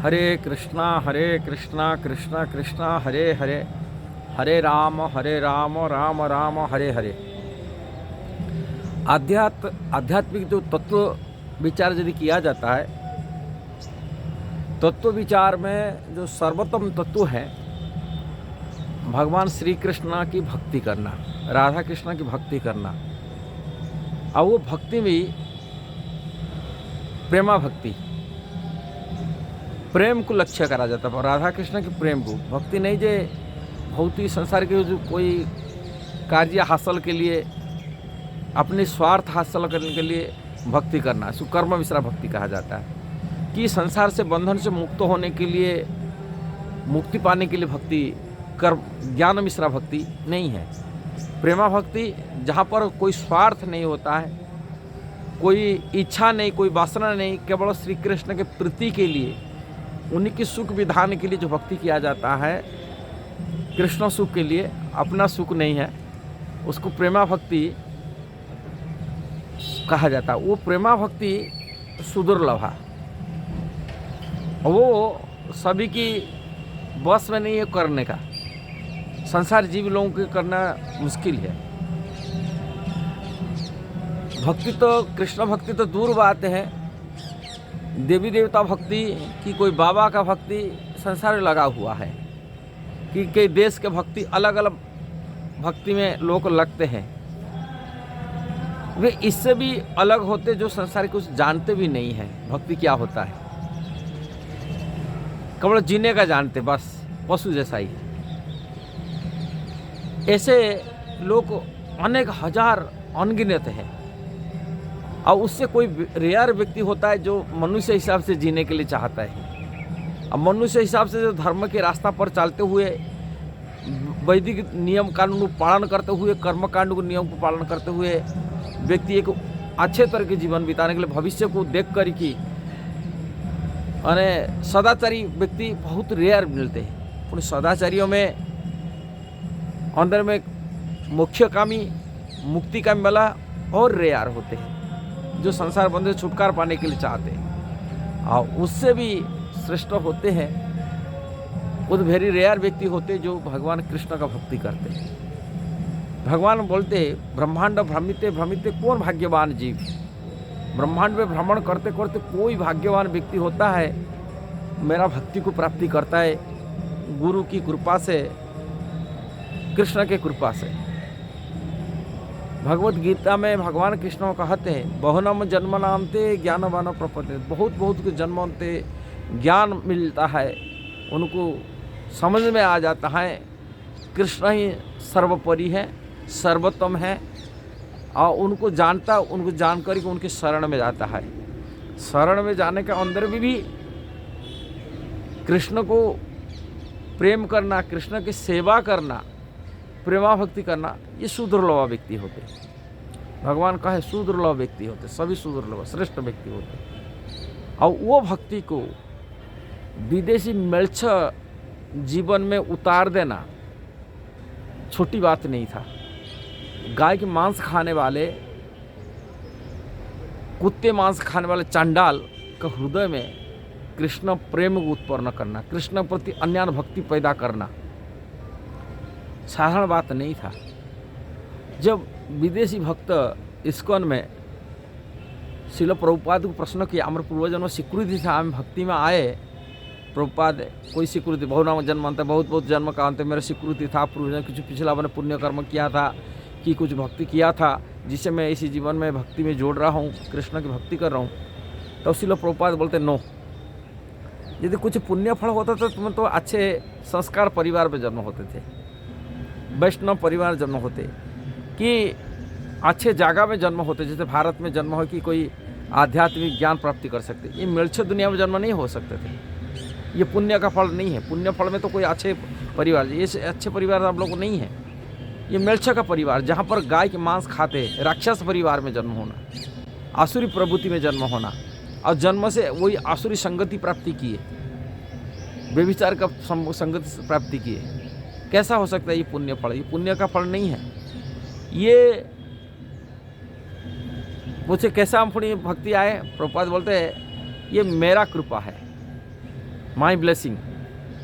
हरे कृष्णा कृष्णा कृष्णा हरे हरे, हरे राम राम राम हरे हरे। आध्यात्मिक जो तत्व विचार यदि किया जाता है, तत्व विचार में जो सर्वोत्तम तत्व है भगवान श्री कृष्ण की भक्ति करना, राधा कृष्ण की भक्ति करना। और वो भक्ति भी प्रेमा भक्ति, प्रेम को लक्ष्य करा जाता है। राधा कृष्ण के प्रेम को, भक्ति नहीं जे बहुत ही संसार के जो कोई कार्य हासिल के लिए, अपने स्वार्थ हासिल करने के लिए भक्ति करना, इसको कर्म मिश्रा भक्ति कहा जाता है। कि संसार से बंधन से मुक्त होने के लिए, मुक्ति पाने के लिए भक्ति, कर्म ज्ञान मिश्रा भक्ति नहीं है। प्रेमा भक्ति जहाँ पर कोई स्वार्थ नहीं होता है, कोई इच्छा नहीं, कोई वासना नहीं, केवल श्री कृष्ण के प्रीति के लिए, उन्हीं के सुख विधान के लिए जो भक्ति किया जाता है, कृष्ण सुख के लिए, अपना सुख नहीं है, उसको प्रेमा भक्ति कहा जाता है। वो प्रेमा भक्ति सुदुर्लभ है, वो सभी की बस में नहीं है करने का, संसार जीव लोगों के करना मुश्किल है। भक्ति तो, कृष्ण भक्ति तो दूर बात है, देवी देवता भक्ति की, कोई बाबा का भक्ति संसार में लगा हुआ है, कि कई देश के भक्ति अलग अलग भक्ति में लोग लगते हैं। वे इससे भी अलग होते जो संसार के कुछ जानते भी नहीं हैं भक्ति क्या होता है, केवल जीने का जानते, बस पशु जैसा ही। ऐसे लोग अनेक हजार अनगिनत हैं। और उससे कोई रेयर व्यक्ति होता है जो मनुष्य हिसाब से जीने के लिए चाहता है। अब मनुष्य हिसाब से जो धर्म के रास्ता पर चलते हुए, वैदिक नियम कानून को पालन करते हुए, कर्मकांड को नियम को पालन करते हुए व्यक्ति एक अच्छे तरह के जीवन बिताने के लिए, भविष्य को देख कर कि अने सदाचारी व्यक्ति बहुत रेयर मिलते हैं। उन सदाचारियों में अंदर में मोक्षकामी, मुक्ति का मिला और रेयर होते हैं, जो संसार बंधन से छुटकारा पाने के लिए चाहते हैं। और उससे भी श्रेष्ठ होते हैं, खुद वेरी रेयर व्यक्ति होते जो भगवान कृष्ण का भक्ति करते हैं। भगवान बोलते ब्रह्मांड भ्रमिते भ्रमिते कौन भाग्यवान जीव। ब्रह्मांड में भ्रमण करते करते कोई भाग्यवान व्यक्ति होता है, मेरा भक्ति को प्राप्ति करता है गुरु की कृपा से, कृष्ण के कृपा से। भगवत गीता में भगवान कृष्ण कहते हैं, बहुनम जन्मनामते ज्ञानवान प्रपद्यते। बहुत बहुत के जन्मों से ज्ञान मिलता है, उनको समझ में आ जाता है कृष्ण ही सर्वोपरि है, सर्वोत्तम है। और उनको जानता, उनको जानकर के उनके शरण में जाता है। शरण में जाने के अंदर भी कृष्ण को प्रेम करना, कृष्ण की सेवा करना, प्रेमा भक्ति करना, ये सुदुर्लभ व्यक्ति होते। भगवान कहे सुदुर्लभ व्यक्ति होते, सभी सुदुर्लभ श्रेष्ठ व्यक्ति होते। और वो भक्ति को विदेशी मेल्छ जीवन में उतार देना छोटी बात नहीं था। गाय के मांस खाने वाले, कुत्ते मांस खाने वाले चांडाल का हृदय में कृष्ण प्रेम को उत्पन्न करना, कृष्ण प्रति अन्यान भक्ति पैदा करना साधारण बात नहीं था। जब विदेशी भक्त इस्कॉन में शिल प्रभुपाद को प्रश्न किया, हमारे पूर्वजन्म स्वीकृति था, हम भक्ति में आए, प्रभुपाद कोई स्वीकृति, बहुनाम जन्म अंत, बहुत बहुत जन्म का अंत मेरा स्वीकृति था, पूर्वजन कुछ पिछला मैंने पुण्य कर्म किया था, कि कुछ भक्ति किया था जिससे मैं इसी जीवन में भक्ति में जोड़ रहा हूँ, कृष्ण की भक्ति कर रहा हूँ। तो शिल प्रभुपाद बोलते नो, यदि कुछ पुण्य फल होता था तुम्हें तो अच्छे संस्कार परिवार में जन्म होते थे, वैष्णव परिवार जन्म होते, कि अच्छे जगह में जन्म होते, जैसे भारत में जन्म हो कि कोई आध्यात्मिक ज्ञान प्राप्ति कर सकते। ये मिर्च दुनिया में जन्म नहीं हो सकते थे, ये पुण्य का फल नहीं है। पुण्य फल में तो कोई अच्छे परिवार, ये अच्छे परिवार आप लोग को नहीं है। ये मिर्च का परिवार जहाँ पर गाय के मांस खाते, राक्षस परिवार में जन्म होना, आसुरी प्रवृत्ति में जन्म होना, और जन्म से वही आसुरी संगति प्राप्ति किए, व्यभिचार का संगति प्राप्ति किए, कैसा हो सकता है ये पुण्य फल? ये पुण्य का फल नहीं है। ये मुझे कैसा अपनी भक्ति आए? प्रभुपाद बोलते हैं ये मेरा कृपा है, माई ब्लेसिंग,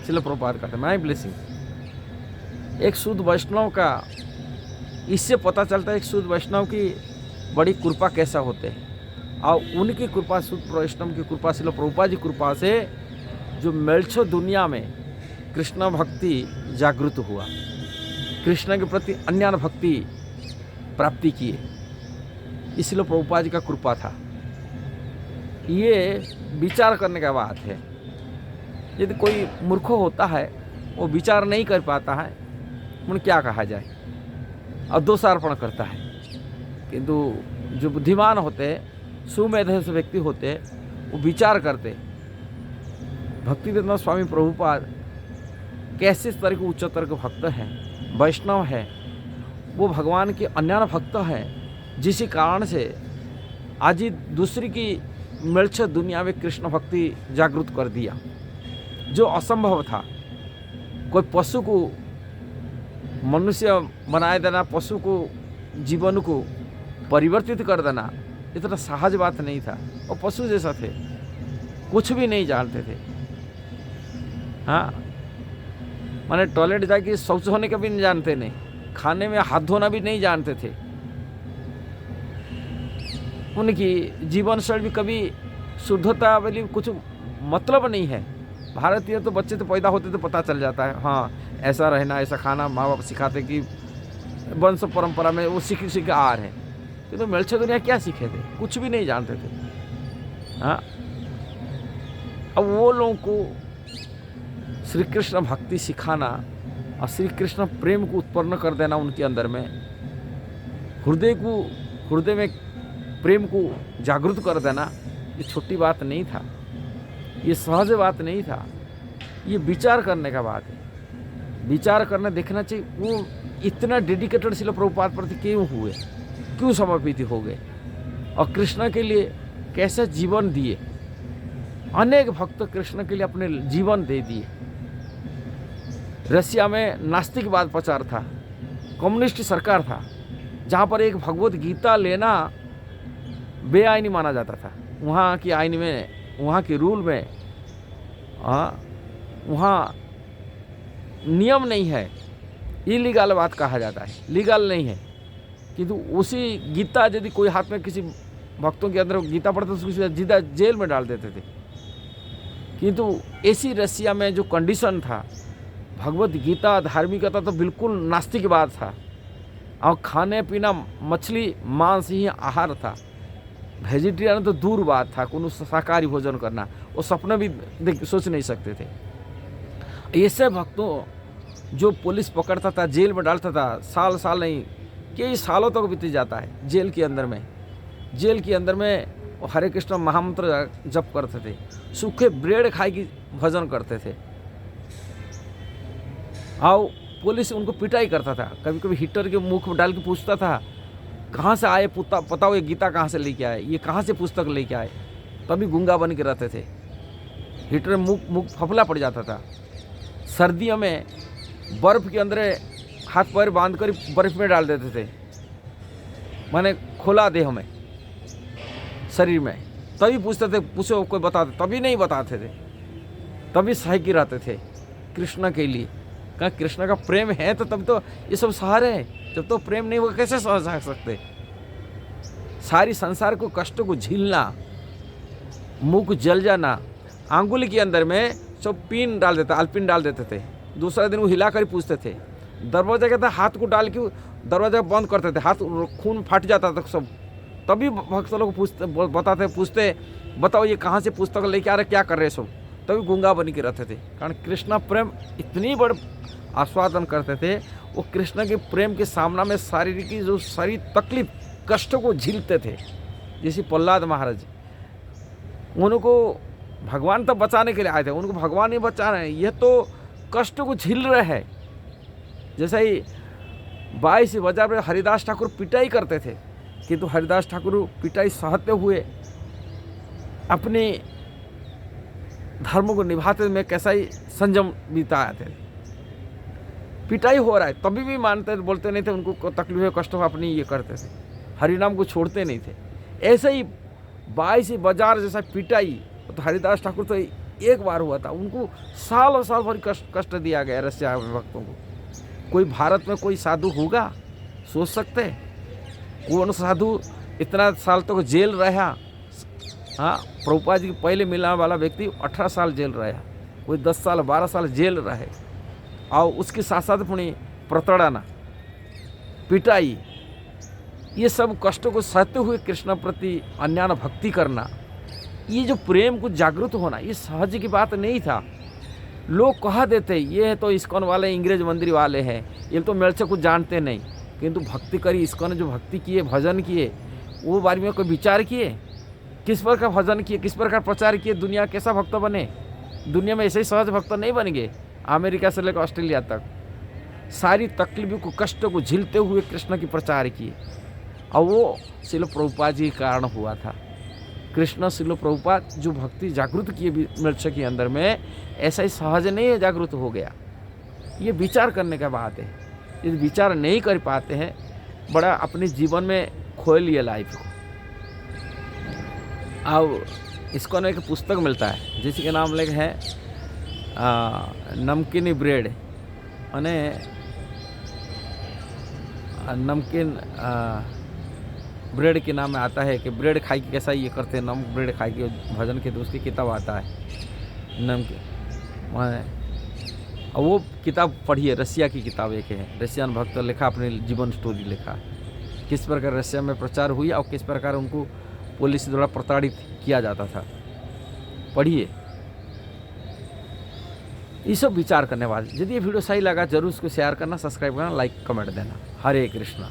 श्रील प्रभुपाद कहते हैं माई ब्लेसिंग। एक शुद्ध वैष्णव का इससे पता चलता है एक शुद्ध वैष्णव की बड़ी कृपा कैसा होते हैं। और उनकी कृपा, शुद्ध वैष्णव की कृपा, श्रील प्रभुपाद जी कृपा से जो मेलछो दुनिया में कृष्ण भक्ति जागृत हुआ, कृष्ण के प्रति अन्य भक्ति प्राप्ति किए, इसलिए प्रभुपाद जी का कृपा था। ये विचार करने का बात है। यदि कोई मूर्ख होता है, वो विचार नहीं कर पाता है, उन्हें क्या कहा जाए, और दोषारोपण करता है। किंतु जो बुद्धिमान होते, सुमेधस व्यक्ति होते, वो विचार करते भक्तिवेदांत स्वामी प्रभुपाद कैसे इस तरह के उच्चतर के भक्त हैं, वैष्णव है, वो भगवान के अन्य भक्त हैं, जिस कारण से आज ही दूसरी की मिर्च दुनिया में कृष्ण भक्ति जागृत कर दिया। जो असंभव था, कोई पशु को मनुष्य बनाए देना, पशु को जीवन को परिवर्तित कर देना, इतना सहज बात नहीं था। और पशु जैसा थे, कुछ भी नहीं जानते थे। हाँ, माने टॉयलेट जाके शौच होने का भी नहीं जानते, नहीं खाने में हाथ धोना भी नहीं जानते थे। उनकी जीवन शैली भी कभी शुद्धता वाली कुछ मतलब नहीं है। भारतीय तो बच्चे तो पैदा होते तो पता चल जाता है, हाँ ऐसा रहना, ऐसा खाना, माँ बाप सिखाते कि वंश परंपरा में वो सीख आ रहे हैं। तो मेलछो दुनिया क्या सीखे थे, कुछ भी नहीं जानते थे। हाँ, अब वो लोगों को श्री कृष्ण भक्ति सिखाना और श्री कृष्ण प्रेम को उत्पन्न कर देना उनके अंदर में, हृदय में प्रेम को जागृत कर देना, ये छोटी बात नहीं था, ये सहज बात नहीं था। ये विचार करने का बात है। विचार करना, देखना चाहिए वो इतना डेडिकेटेड श्रील प्रभुपाद प्रति क्यों हुए, क्यों समर्पित हो गए, और कृष्ण के लिए कैसे जीवन दिए। अनेक भक्त कृष्ण के लिए अपने जीवन दे दिए। रशिया में नास्तिकवाद प्रचार था, कम्युनिस्ट सरकार था, जहाँ पर एक भगवत गीता लेना बेआईनी माना जाता था। वहाँ की आईन में, वहाँ के रूल में, वहाँ नियम नहीं है, इलीगल बात कहा जाता है, लीगल नहीं है। किंतु उसी गीता यदि कोई हाथ में किसी भक्तों के अंदर गीता पढ़ते तो उसको सीधा जेल में डाल देते थे। किंतु ऐसी रशिया में जो कंडीशन था, भगवत गीता धार्मिकता तो बिल्कुल नास्तिकवाद था, और खाने पीना मछली मांस ही आहार था। वेजिटेरियन तो दूर बात था, कोनो शाकाहारी भोजन करना वो सपने भी सोच नहीं सकते थे। ऐसे भक्तों जो पुलिस पकड़ता था, जेल में डालता था, साल नहीं कई सालों तक बीत जाता है जेल के अंदर में। जेल के अंदर में वो हरे कृष्ण महामंत्र जप करते थे, सूखे ब्रेड खाए की भजन करते थे, और पुलिस उनको पिटाई करता था। कभी कभी हीटर के मुख में डाल के पूछता था, कहाँ से आए, बताओ ये गीता कहाँ से लेके आए, ये कहाँ से पुस्तक लेके आए। तभी गूंगा बन के रहते थे। हीटर में मुख फफला पड़ जाता था। सर्दियों में बर्फ़ के अंदर हाथ पैर बांध कर बर्फ़ में डाल देते थे, माने खुला देह में, शरीर में। तभी पूछते थे, पूछो कोई बताते, तभी नहीं बताते थे, तभी सही रहते थे कृष्ण के लिए। कहा कृष्ण का प्रेम है तो तब तो ये सब सहारे हैं, जब तो प्रेम नहीं होगा कैसे सह सकते। सारी संसार को कष्टों को झीलना, मुंह जल जाना, आंगुली के अंदर में सब पिन डाल देता, अल्पिन डाल देते थे। दूसरा दिन वो हिला कर पूछते थे, दरवाजा कहता हाथ को डाल के दरवाजा बंद करते थे, हाथ खून फट जाता था सब। तभी भक्त लोग पूछते बताओ ये कहाँ से पुस्तक लेके आ रहे, क्या कर रहे सब। तभी गूंगा बन के रहते थे। कारण कृष्ण प्रेम इतनी बड़ आस्वादन करते थे, वो कृष्ण के प्रेम के सामना में शारीरिक की जो सारी तकलीफ कष्टों को झीलते थे। जैसे प्रहलाद महाराज, उनको भगवान तब बचाने के लिए आए थे, उनको भगवान ही बचा रहे हैं, ये तो कष्टों को झील रहे हैं। जैसे ही 22 बाजार में हरिदास ठाकुर पिटाई करते थे, किंतु हरिदास ठाकुर पिटाई सहते हुए अपने धर्म को निभाते में कैसा ही संयम बिताए थे। पिटाई हो रहा है तभी भी मानते, बोलते नहीं थे, उनको तकलीफ है, कष्ट हो, अपनी ये करते थे, हरिनाम को छोड़ते नहीं थे। ऐसे ही 22 बाजार जैसा पिटाई, तो हरिदास ठाकुर तो एक बार हुआ था, उनको सालों साल भर कष्ट दिया गया रसिया में भक्तों को। कोई भारत में कोई साधु होगा, सोच सकते हैं? कौन साधु इतना साल तक जेल रहा? हाँ, प्रभुपाद जी के पहले मिलने वाला व्यक्ति 18 साल जेल रहा, कोई 10 साल 12 साल जेल रहे, और उसके साथ साथ पुणी प्रताड़ना, पिटाई, ये सब कष्टों को सहते हुए कृष्ण प्रति अन्यान भक्ति करना, ये जो प्रेम को जागृत होना, ये सहज की बात नहीं था। लोग कहा देते ये तो इस्कॉन वाले इंग्रेज मंदिर वाले हैं, ये तो मेरे से कुछ जानते नहीं, किंतु भक्ति करी, इस्कॉन ने जो भक्ति किए, भजन किए, वो बारे में कोई विचार किए? किस प्रकार भजन किए, किस प्रकार प्रचार किए, दुनिया कैसा भक्त बने? दुनिया में ऐसे ही सहज भक्त नहीं बन गए। अमेरिका से लेकर ऑस्ट्रेलिया तक सारी तकलीफों को, कष्टों को झेलते हुए कृष्ण की प्रचार किए, और वो श्रील प्रभुपाद जी के कारण हुआ था। कृष्ण श्रील प्रभुपाद जो भक्ति जागृत किए मनुष्य के अंदर में, ऐसा ही सहज नहीं है जागृत हो गया। ये विचार करने का बात है। यदि विचार नहीं कर पाते हैं, बड़ा अपने जीवन में खोए लिए लाइफ को। अब इसको ना एक पुस्तक मिलता है जिसके नाम लेके है नमकीनी ब्रेड, अने नमकीन ब्रेड के नाम में आता है कि ब्रेड खाई के कैसा ये करते हैं, नमक ब्रेड खाई के भजन के, तो उसकी किताब आता है नमकीन। और वो किताब पढ़िए, रसिया की किताब एक है, रसियन भक्त लिखा, अपने जीवन स्टोरी लिखा, किस प्रकार रसिया में प्रचार हुई और किस प्रकार उनको पुलिस द्वारा प्रताड़ित किया जाता था। पढ़िए, ये सब विचार करने वाले। यदि ये वीडियो सही लगा जरूर उसको शेयर करना, सब्सक्राइब करना, लाइक कमेंट देना। हरे कृष्णा।